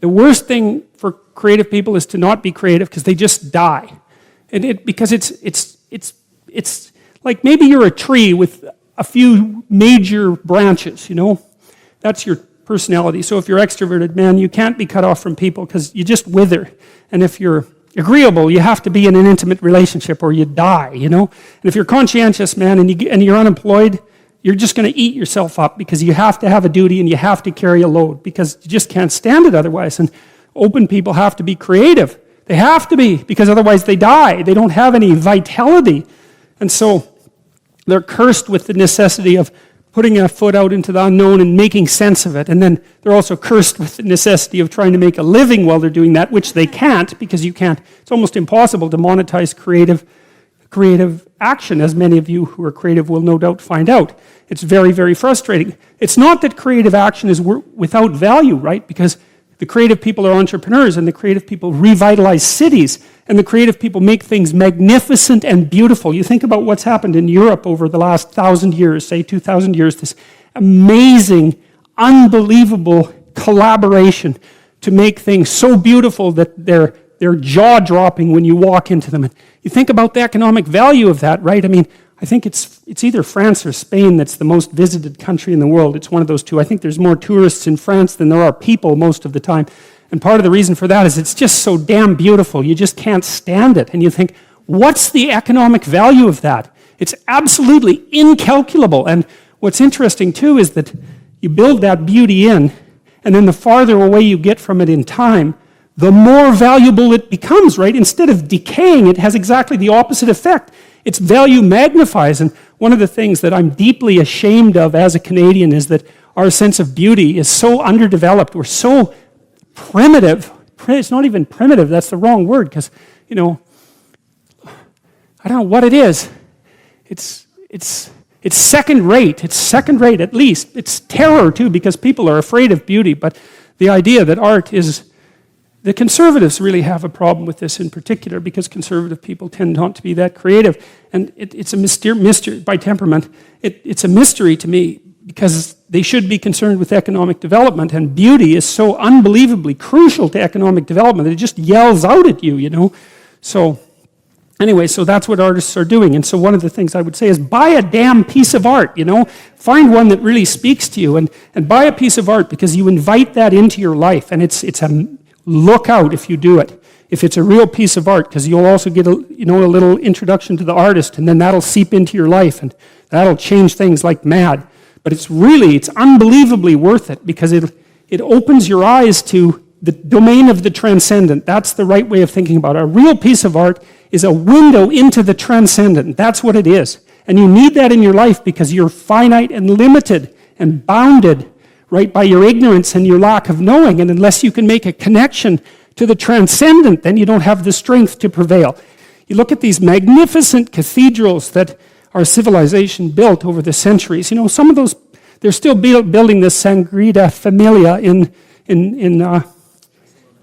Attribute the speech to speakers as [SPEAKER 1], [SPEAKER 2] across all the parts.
[SPEAKER 1] The worst thing for creative people is to not be creative because they just die. Because it's like maybe you're a tree with a few major branches, you know? That's your personality. So if you're extroverted, man, you can't be cut off from people because you just wither. And if you're agreeable, you have to be in an intimate relationship or you die, you know? And if you're conscientious, man, and you're unemployed, you're just going to eat yourself up because you have to have a duty and you have to carry a load because you just can't stand it otherwise. And open people have to be creative. They have to be because otherwise they die. They don't have any vitality. And so they're cursed with the necessity of putting a foot out into the unknown and making sense of it. And then they're also cursed with the necessity of trying to make a living while they're doing that, which they can't because you can't. It's almost impossible to monetize creative action, as many of you who are creative will no doubt find out. It's very, very frustrating. It's not that creative action is without value, right? Because the creative people are entrepreneurs, and the creative people revitalize cities, and the creative people make things magnificent and beautiful. You think about what's happened in Europe over the last 1,000 years, say 2,000 years, this amazing, unbelievable collaboration to make things so beautiful that they're jaw-dropping when you walk into them. And you think about the economic value of that, right? I mean, I think it's either France or Spain that's the most visited country in the world. It's one of those two. I think there's more tourists in France than there are people most of the time. And part of the reason for that is it's just so damn beautiful. You just can't stand it. And you think, what's the economic value of that? It's absolutely incalculable. And what's interesting too is that you build that beauty in, and then the farther away you get from it in time, the more valuable it becomes, right? Instead of decaying, it has exactly the opposite effect. Its value magnifies. And one of the things that I'm deeply ashamed of as a Canadian is that our sense of beauty is so underdeveloped. We're so primitive. It's not even primitive. That's the wrong word because, you know, I don't know what it is. It's second rate. It's second rate at least. It's terror too because people are afraid of beauty. But the idea that art is... The conservatives really have a problem with this in particular because conservative people tend not to be that creative. And it's a mystery by temperament. It's a mystery to me because they should be concerned with economic development, and beauty is so unbelievably crucial to economic development that it just yells out at you, you know. So anyway, so that's what artists are doing. And so one of the things I would say is buy a damn piece of art, you know. Find one that really speaks to you and buy a piece of art because you invite that into your life, and it's a... Look out if you do it. If it's a real piece of art, because you'll also get a little introduction to the artist, and then that'll seep into your life, and that'll change things like mad. But it's unbelievably worth it because it opens your eyes to the domain of the transcendent. That's the right way of thinking about it. A real piece of art is a window into the transcendent. That's what it is. And you need that in your life because you're finite and limited and bounded, right, by your ignorance and your lack of knowing. And unless you can make a connection to the transcendent, then you don't have the strength to prevail. You look at these magnificent cathedrals that our civilization built over the centuries. You know, some of those, they're still building this Sagrada Familia in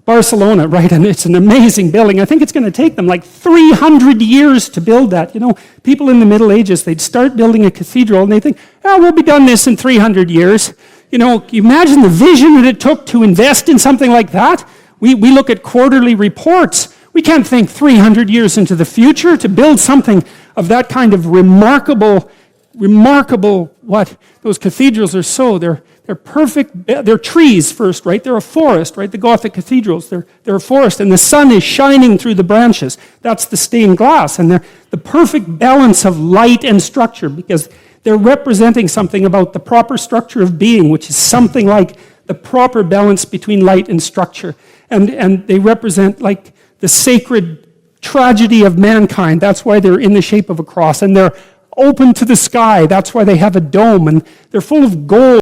[SPEAKER 1] Barcelona, right? And it's an amazing building. I think it's going to take them like 300 years to build that. You know, people in the Middle Ages, they'd start building a cathedral and they think, oh, we'll be done this in 300 years. You know, you imagine the vision that it took to invest in something like that. We look at quarterly reports. We can't think 300 years into the future to build something of that kind of remarkable, what? Those cathedrals are so, they're perfect, they're trees first, right? They're a forest, right? The Gothic cathedrals, they're a forest, and the sun is shining through the branches. That's the stained glass, and they're the perfect balance of light and structure because they're representing something about the proper structure of being, which is something like the proper balance between light and structure. And they represent like the sacred tragedy of mankind. That's why they're in the shape of a cross. And they're open to the sky. That's why they have a dome. And they're full of gold.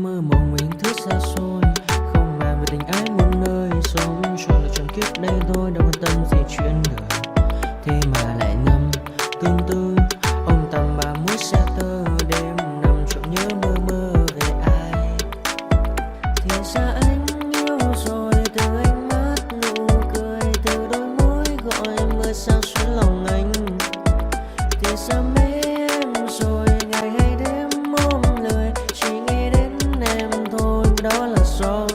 [SPEAKER 2] mơ mộng mình thứ xa xôi, không màng về tình ái muôn nơi, sống cho là trọn kiếp đây thôi, đâu quan tâm gì chuyện đời. Thế mà lại ngâm tương tư, ông tầm bà mũi xe tơ, đêm nằm trộm nhớ mơ mơ về ai. Thì ra anh yêu rồi, từ ánh mắt nụ cười, từ đôi môi gọi mưa sao xuyến lòng anh. Thì ra mê em rồi, ngày hay đêm ôm lời, chỉ nghĩ đến em thôi, đó là do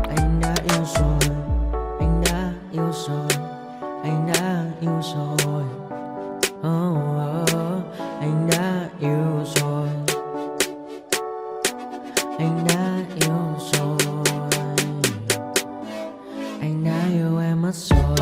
[SPEAKER 2] anh đã yêu rồi, anh đã yêu rồi, anh đã yêu rồi. Oh, oh, anh đã yêu rồi, anh đã yêu rồi, anh đã yêu em mất rồi.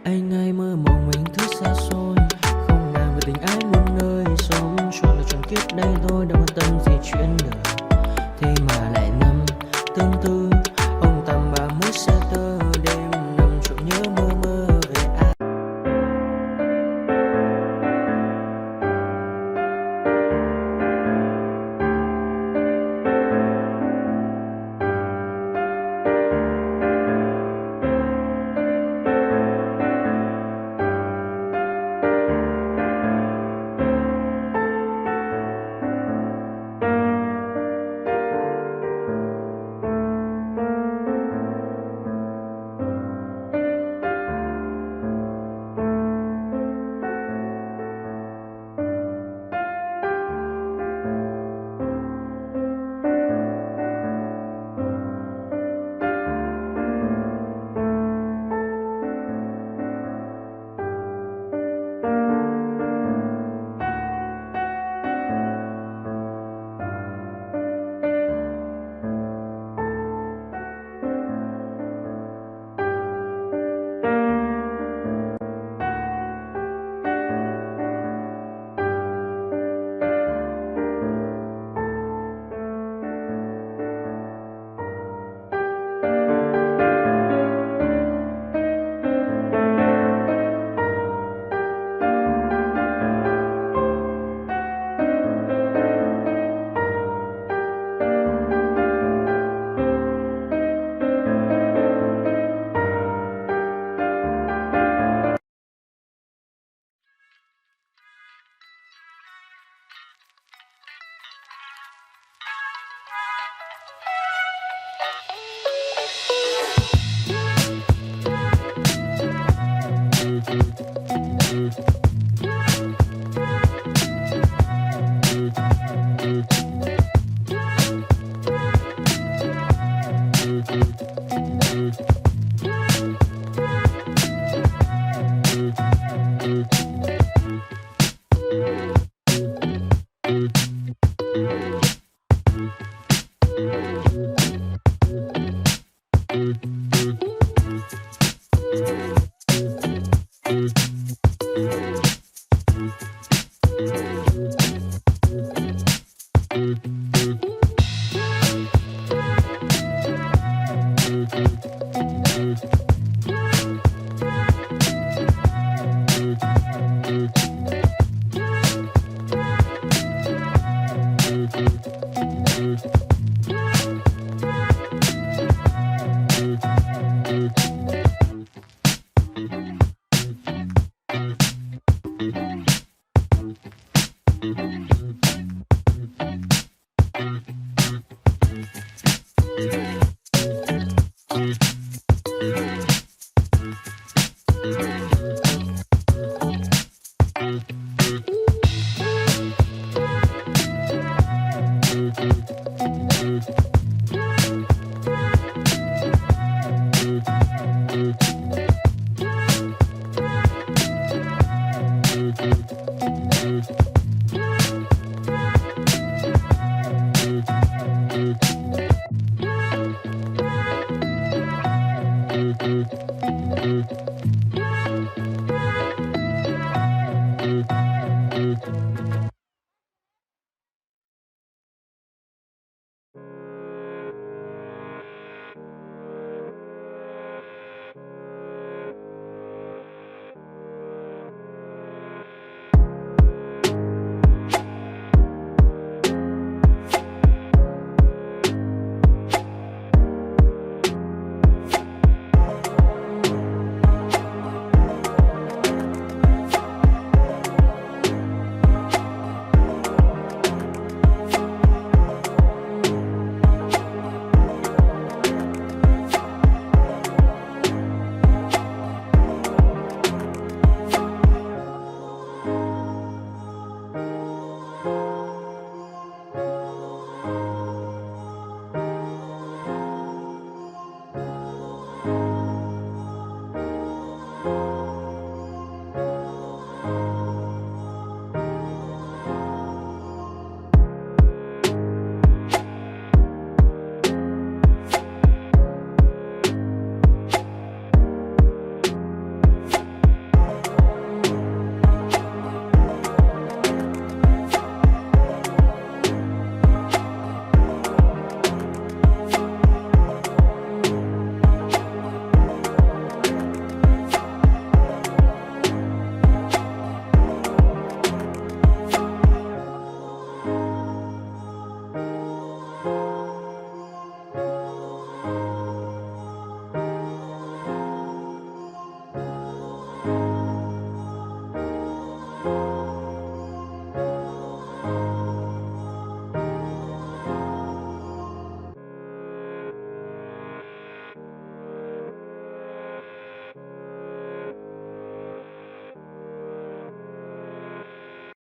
[SPEAKER 2] Anh hay mơ mộng mình thứ xa xôi, không nàng về tình ái muôn nơi, sống cho là trọn kiếp đây thôi, đâu quan tâm gì chuyện đời.